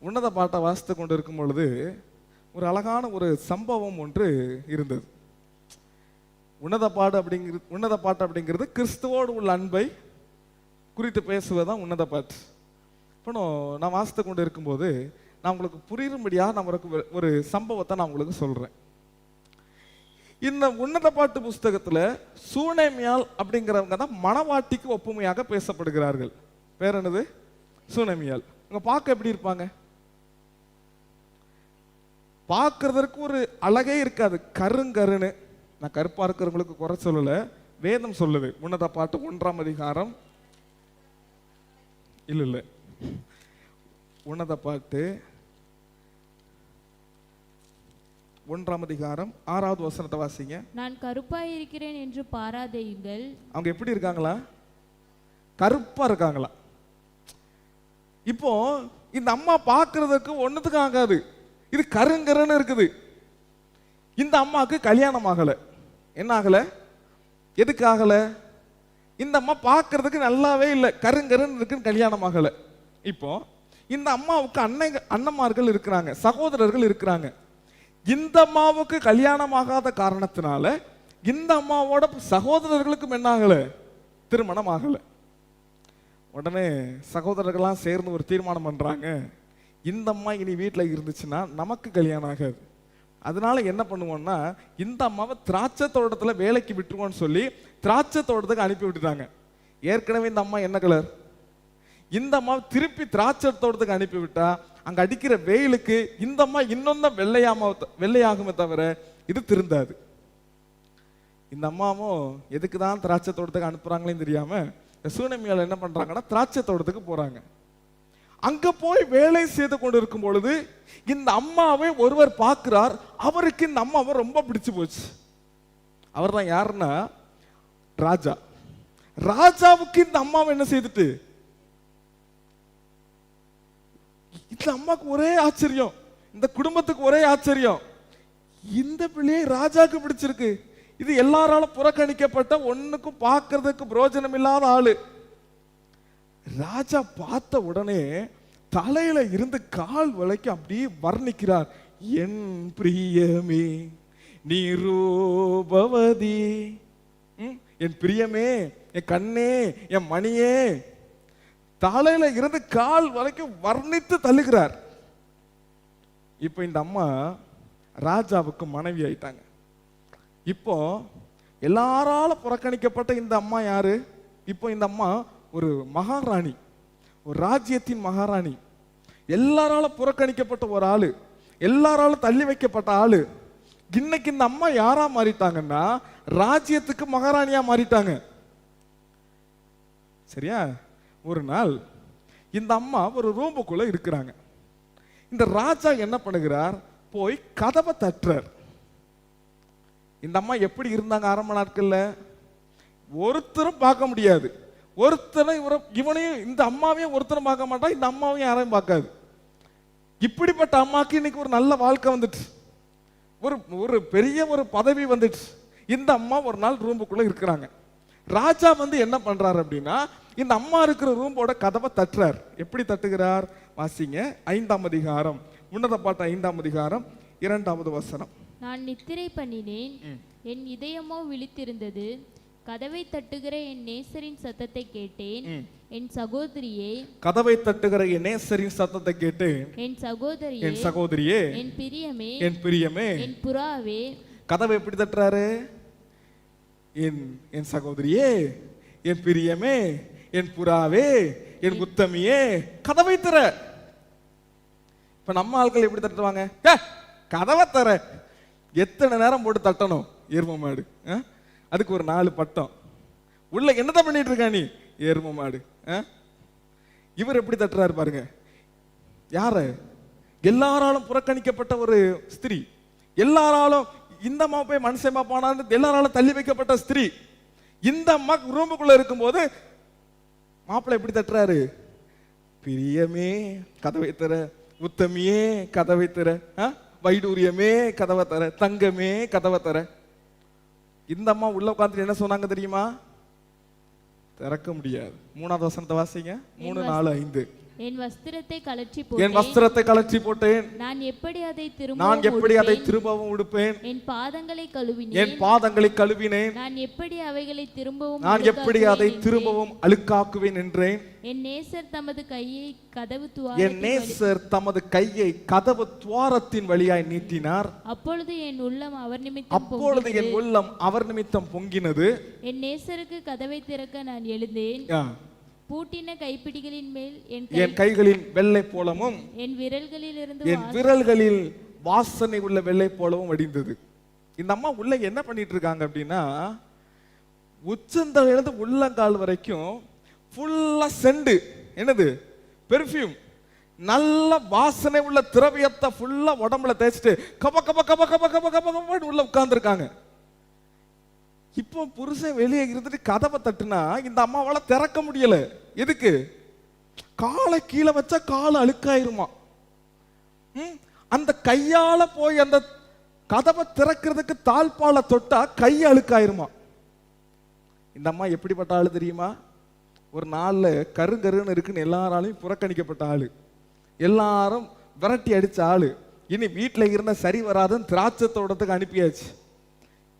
உன்னத பாட்டை வாசித்து கொண்டு இருக்கும் பொழுது ஒரு அழகான ஒரு சம்பவம் ஒன்று இருந்தது. உன்னத பாட்டு அப்படிங்கிறது கிறிஸ்துவோடு உள்ள அன்பை குறித்து பேசுவதுதான் உன்னத பாட்டு. இப்போ நான் வாசித்து கொண்டு இருக்கும்போது நான் உங்களுக்கு புரியும்படியாக நான் ஒரு சம்பவத்தை நான் உங்களுக்கு சொல்றேன். இந்த உன்னத பாட்டு புஸ்தகத்துல சூனேமியால் அப்படிங்கிறவங்க தான் மணவாட்டிக்கு ஒப்புமையாக பேசப்படுகிறார்கள். பேர் என்னது? சூனேமியால். அவங்க பார்க்க எப்படி இருப்பாங்க? பார்க்கறதற்கு ஒரு அழகே இருக்காது, கருங்கருன்னு. நான் கருப்பா இருக்கிறவங்களுக்கு குறை சொல்லல, வேதம் சொல்லுது. உன்னத பாட்டு 1ஆம் அதிகாரம், இல்ல உன்னத பாட்டு 1ஆம் அதிகாரம் 6வது வசனத்தை வாசிங்க. நான் கருப்பாய் இருக்கிறேன் என்று பாராதேயுங்கள். அவங்க எப்படி இருக்காங்களா? கருப்பா இருக்காங்களா? இப்போ இந்த அம்மா பார்க்கறதுக்கு ஒண்ணுத்துக்கு ஆகாது, இது கருங்கருன்னு இருக்குது. இந்த அம்மாவுக்கு கல்யாணம் ஆகல. என்ன ஆகல? எதுக்கு ஆகல? இந்த அம்மா பார்க்கறதுக்கு நல்லாவே இல்லை, கருங்கருன்னு இருக்குன்னு கல்யாணம் ஆகல. இப்போ இந்த அம்மாவுக்கு அண்ணன்மார்கள் இருக்கிறாங்க, சகோதரர்கள் இருக்கிறாங்க. இந்த அம்மாவுக்கு கல்யாணம் ஆகாத காரணத்தினால இந்த அம்மாவோட சகோதரர்களுக்கும் என்ன ஆகல? திருமணம் ஆகல. உடனே சகோதரர்கள்லாம் சேர்ந்து ஒரு தீர்மானம் பண்றாங்க, இந்த அம்மா இனி வீட்டில் இருந்துச்சுன்னா நமக்கு கல்யாணம் ஆகாது. அதனால என்ன பண்ணுவோம்னா, இந்த அம்மாவை திராட்சை தோட்டத்தில் வேலைக்கு விட்டுருவோன்னு சொல்லி திராட்சை தோட்டத்துக்கு அனுப்பி விட்டுட்டாங்க. ஏற்கனவே இந்த அம்மா என்ன கலர்? இந்த அம்மாவை திருப்பி திராட்சை தோட்டத்துக்கு அனுப்பி விட்டா அங்க அடிக்கிற வெயிலுக்கு இந்த அம்மா இன்னும் தான் வெள்ளையாகுமே தவிர இது திருந்தாது. இந்த அம்மாவும் எதுக்கு தான் திராட்சை தோட்டத்துக்கு அனுப்புறாங்களேன்னு தெரியாம சூனேமியால் என்ன பண்றாங்கன்னா திராட்சை தோட்டத்துக்கு போறாங்க. அங்க போய் வேலை செய்து கொண்டு இருக்கும் பொழுது இந்த அம்மாவை ஒருவர் பார்க்கிறார். அவருக்கு இந்த அம்மாவை ரொம்ப பிடிச்சு போச்சு. அவர் தான் யாருன்னா ராஜா. ராஜாவுக்கு இந்த அம்மாவை என்ன செய்துட்டு, இந்த அம்மாக்கு ஒரே ஆச்சரியம், இந்த குடும்பத்துக்கு ஒரே ஆச்சரியம், இந்த பிள்ளையை ராஜாக்கு பிடிச்சிருக்கு. இது எல்லாராலும் புறக்கணிக்கப்பட்ட, ஒண்ணுக்கும் பார்க்கறதுக்கு பிரயோஜனம் இல்லாத ஆளு. ராஜா பார்த்த உடனே தலையில இருந்து கால் வரைக்கும் அப்படியே வர்ணிக்கிறார். என் பிரியமே நீ ரூபவதி, என் பிரியமே, என் கண்ணே, என் மணியே, தலையில இருந்து கால் வரைக்கும் வர்ணித்து தள்ளுகிறார். இப்ப இந்த அம்மா ராஜாவுக்கு மனைவி ஆயிட்டாங்க. இப்போ எல்லாரால புறக்கணிக்கப்பட்ட இந்த அம்மா யாரு? இப்போ இந்த அம்மா ஒரு மகாராணி, ஒரு ராஜ்யத்தின் மகாராணி. எல்லாரால புறக்கணிக்கப்பட்ட ஒரு ஆளு, எல்லாரால தள்ளி வைக்கப்பட்ட ஆளு. இன்னைக்கு இந்த அம்மா யாரா மாறிட்டாங்கன்னா ராஜ்யத்துக்கு மகாராணியா மாறிட்டாங்க. சரியா? ஒரு நாள் இந்த அம்மா ஒரு ரூமுக்குள்ள இருக்கிறாங்க. இந்த ராஜா என்ன பண்ணுகிறார்? போய் கதவை தட்டுறார். இந்த அம்மா எப்படி இருந்தாங்க ஆரம்ப நாட்கள்ல? ஒருத்தரும் பார்க்க முடியாது. ஒருத்தனை இவனையும் இந்த அம்மாவையும் ஒருத்தரும் பார்க்க மாட்டான், இந்த அம்மாவையும் யாரையும் பார்க்காது. இப்படிப்பட்ட அம்மாக்கு இன்னைக்கு ஒரு நல்ல வாழ்க்கை வந்துட்டு, ஒரு பெரிய ஒரு பதவி வந்துட்டு. இந்த அம்மா ஒரு நாள் ரூமுக்குள்ள இருக்கிறாங்க. ராஜா என்ன பண்றாரு அப்படின்னா, இந்த அம்மா இருக்கிற ரூமோட கதவை தட்டுறார். எப்படி தட்டுகிறார்? வாசிங்க. 5ஆம் அதிகாரம், உன்னத பாட்டு 5ஆம் அதிகாரம் 2வது வசனம். நான் நித்திரை பண்ணினேன், என் இதயமோ விழித்திருந்தது. கதவை தட்டுகிற என் நேசரின் சத்தத்தை கேட்டேன். என் சகோதரியே, கதவை தட்டுகிற என் நேசரின் சத்தத்தை கேட்டு, என் சகோதரியே, என் சகோதரியே, என் பிரியமே, என் பிரியமே, என் புறாவே. கதவை எப்படி தட்டுறாரு? என் சகோதரியே, என் பிரியமே, என் புறாவே, என் உத்தமியே, கதவை தர. இப்ப நம்ம ஆட்கள் எப்படி தட்டுவாங்க? கதவை தர. எத்தனை நேரம் போட்டு தட்டணும்? எரும மாடு, அதுக்கு ஒரு 4 பட்டம். உள்ள என்னதான் பண்ணிட்டு இருக்கா நீ? எரும மாடு. இவர் எப்படி தட்டுறாரு பாருங்க. யாரு? எல்லாராலும் புறக்கணிக்கப்பட்ட ஒரு ஸ்திரீ, எல்லாராலும் இந்த அம்மா போய் மனுஷன் பாப்பானு எல்லாராலும் தள்ளி வைக்கப்பட்ட ஸ்திரீ. இந்த அம்மா ரூமுக்குள்ள இருக்கும்போது மாப்பிள்ளை எப்படி தட்டுறாரு? பிரியமே கதவை தர, உத்தமியே கதவை தர, வைடூரியமே கதவை தர, தங்கமே கதவை தர. இந்த அம்மா உள்ள உட்காந்துட்டு என்ன சொன்னாங்க தெரியுமா? திறக்க முடியாது. 3வது வசனத்தை வாசிங்க. 3, 4, 5. என் வஸ்திரத்தை கழற்றி என் போட்டேன். வஸ்திரத்தை கழற்றி போட்டேன். நான் எப்படி அதை திரும்பவும் உடுப்பேன். என் பாதங்களை கழுவினேன். என் பாதங்களை கழுவினேன். நான் எப்படி அவைகளை திரும்பவும் அழுக்காக்குவேன் என்றேன். என் நேசர் தமது கையை கதவு துவாரத்தின் வழியாய் நீட்டினார். அப்பொழுது என் உள்ளம் அவர் நிமித்தம் பொங்கினது. என் நேசருக்கு கதவை திறக்க நான் எழுந்தேன். பூட்டின கைப்பிடிகளின் மேல் என் கைகளின் வெள்ளை போலமும் என் விரல்களில் வாசனை உள்ள வெள்ளை போலவும் வடிந்தது. இந்த அம்மா உள்ள என்ன பண்ணிட்டு இருக்காங்க அப்படின்னா, உச்சந்தலையிலிருந்து உள்ளங்கால் வரைக்கும் ஃபுல்லா செண்டு, என்னது பெர்ஃப்யூம், நல்ல வாசனை உள்ள திரவியத்தை ஃபுல்லா உடம்புல தேய்ச்சிட்டு கப கப கப கப கப கப கப உள்ள உட்கார்ந்து இருக்காங்க. இப்போ புருஷன் வெளியே இருந்துட்டு கதவை தட்டுனா இந்த அம்மாவால திறக்க முடியல. எதுக்கு? காலை கீழே வச்சா காலை அழுக்காயிருமா. அந்த கையால போய் அந்த கதவை திறக்கிறதுக்கு தாழ்பால தொட்டா கை அழுக்காயிருமா. இந்த அம்மா எப்படிப்பட்ட ஆளு தெரியுமா? ஒரு நாள்ல கருங்கருன்னு இருக்குன்னு எல்லாராலையும் புறக்கணிக்கப்பட்ட ஆளு, எல்லாரும் விரட்டி அடிச்ச ஆளு. இனி வீட்டுல இருந்த சரி வராதுன்னு திராட்சை தோட்டத்துக்கு அனுப்பியாச்சு.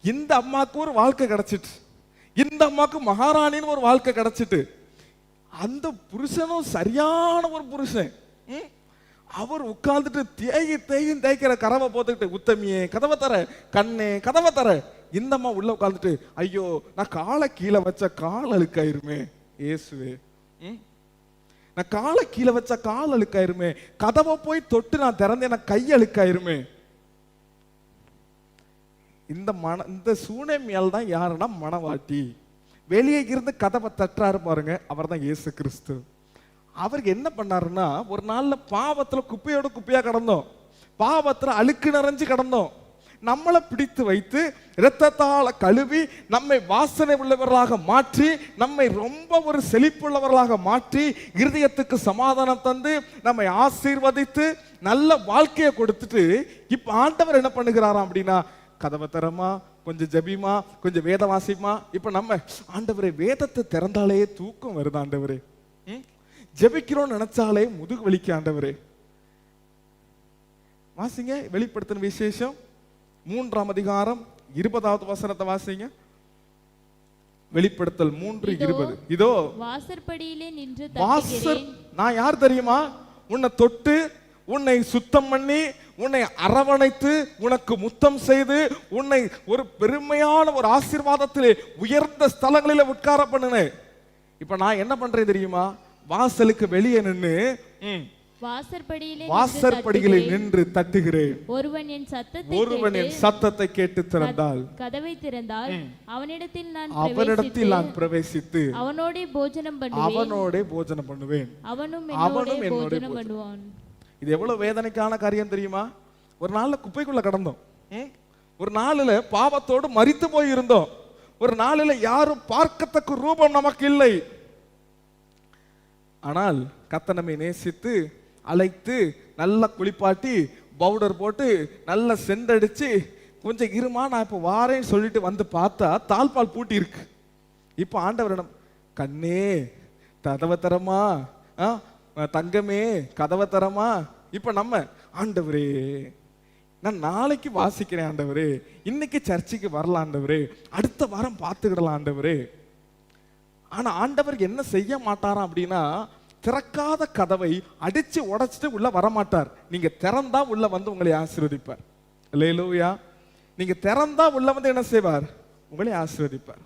இந்த அம்மாவுக்கு ஒரு வாழ்க்கை கிடைச்சிட்டு, இந்த அம்மாவுக்கு மகாராணின்னு ஒரு வாழ்க்கை கிடைச்சிட்டு, அந்த புருஷனும் சரியான ஒரு புருஷன். அவர் உட்கார்ந்துட்டு தேய்க்கிற கரவை போத்துக்கிட்டு, உத்தமியே கதவை தர, கண்ணே கதவை தர. இந்த அம்மா உள்ள உட்கார்ந்துட்டு, ஐயோ நான் காலை கீழே வச்ச கால் அழுக்காயிருமே இயேசுவே, நான் காலை கீழே வச்ச கால் அழுக்காயிருமே, கதவை போய் தொட்டு நான் திறந்தேன் நான் கை அழுக்காயிருமே. இந்த சூனேமியால் தான் யாருன்னா மணவாட்டி. வெளியே இருந்து கதவை தட்டுறாரு பாருங்க, அவர் தான் இயேசு கிறிஸ்து. அவருக்கு என்ன பண்ணாருன்னா, ஒரு நாள்ல பாவத்துல குப்பையோட குப்பையா கிடந்தோம், பாவத்துல அழுக்கு நிறைஞ்சு கிடந்தோம். நம்மளை பிடித்து வைத்து இரத்தத்தால கழுவி நம்மை வாசனை உள்ளவர்களாக மாற்றி, நம்மை ரொம்ப ஒரு செழிப்புள்ளவர்களாக மாற்றி, இருதயத்துக்கு சமாதானம் தந்து நம்மை ஆசீர்வதித்து நல்ல வாழ்க்கையை கொடுத்துட்டு, இப்ப ஆண்டவர் என்ன பண்ணுகிறாராம் அப்படின்னா, கதவை தரமா, கொஞ்சம் ஜபிமா, கொஞ்சம் வேத வாசிமா. இப்ப நம்ம ஆண்டவரே வேதத்தை திறந்தாலே தூக்கம் வருது ஆண்டவரே, ஜபிக்கிறோம் நினைச்சாலே முதுகு வலிக்க ஆண்டவரே. வாசிங்க வெளிப்படுத்தின விசேஷம் 3ஆம் அதிகாரம் 20வது வசனத்தை வாசிங்க. வெளிப்படுத்தல் 3:20. இதோ வாசற்படியிலே நின்று நான் யார் தெரியுமா? உன்னை தொட்டு உன்னை சுத்தம் பண்ணி உன்னை அரவணைத்து உனக்கு முத்தம் செய்து உன்னை ஒரு பெருமையான ஒரு ஆசீர்வாதத்திலே உயர்ந்த ஸ்தலங்களில உட்கார பண்ணுனேன். இப்ப நான் என்ன பண்றேன் தெரியுமா? வாசலுக்கு வெளியே நின்று வாசற்படியிலே நின்று தட்டுகிறேன். ஒருவன் என் சத்தத்தை கேட்டு திறந்தால், கதவை திறந்தால் அவனிடத்தில் நான் பிரவேசித்து அவனோடே போஜனம் பண்ணுவேன், அவனும் என்னோட போஜனம் பண்ணுவான். இது எவ்வளவு வேதனைக்கான காரியம் தெரியுமா? ஒரு நாள்ல குப்பைக்குள்ள கடந்தோம், ஒரு நாளில பாவத்தோடு மரித்து போய் இருந்தோம், ஒரு நாளில யாரும் பார்க்கத்தக்க ரூபம் நமக்கு இல்லை. ஆனால் கர்த்தர் நம்மை நேசித்து அழைத்து நல்லா குளிப்பாட்டி பவுடர் போட்டு நல்லா செண்டடிச்சு, கொஞ்சம் இருமா நான் இப்ப வாரேன்னு சொல்லிட்டு வந்து பார்த்தா தாழ்பால் பூட்டி இருக்கு. இப்ப ஆண்டவரிடம், கண்ணே கதவை தரமா, தங்கமே கதவை தரமா. இப்ப நம்ம, ஆண்டவரே நான் நாளைக்கு வாசிக்கிறேன் ஆண்டவரே, இன்னைக்கு சர்ச்சுக்கு வரலாம் ஆண்டவரே, அடுத்த வாரம் பார்த்துக்கிடலாம் ஆண்டவரே. ஆனா ஆண்டவர் என்ன செய்ய மாட்டாராம் அப்படின்னா, திறக்காத கதவை அடிச்சு உடைச்சிட்டு உள்ள வரமாட்டார். நீங்க திறந்தா உள்ள வந்து உங்களை ஆசீர்வதிப்பார். அல்லேலூயா. நீங்க திறந்தா உள்ள வந்து என்ன செய்வார்? உங்களை ஆசீர்வதிப்பார்.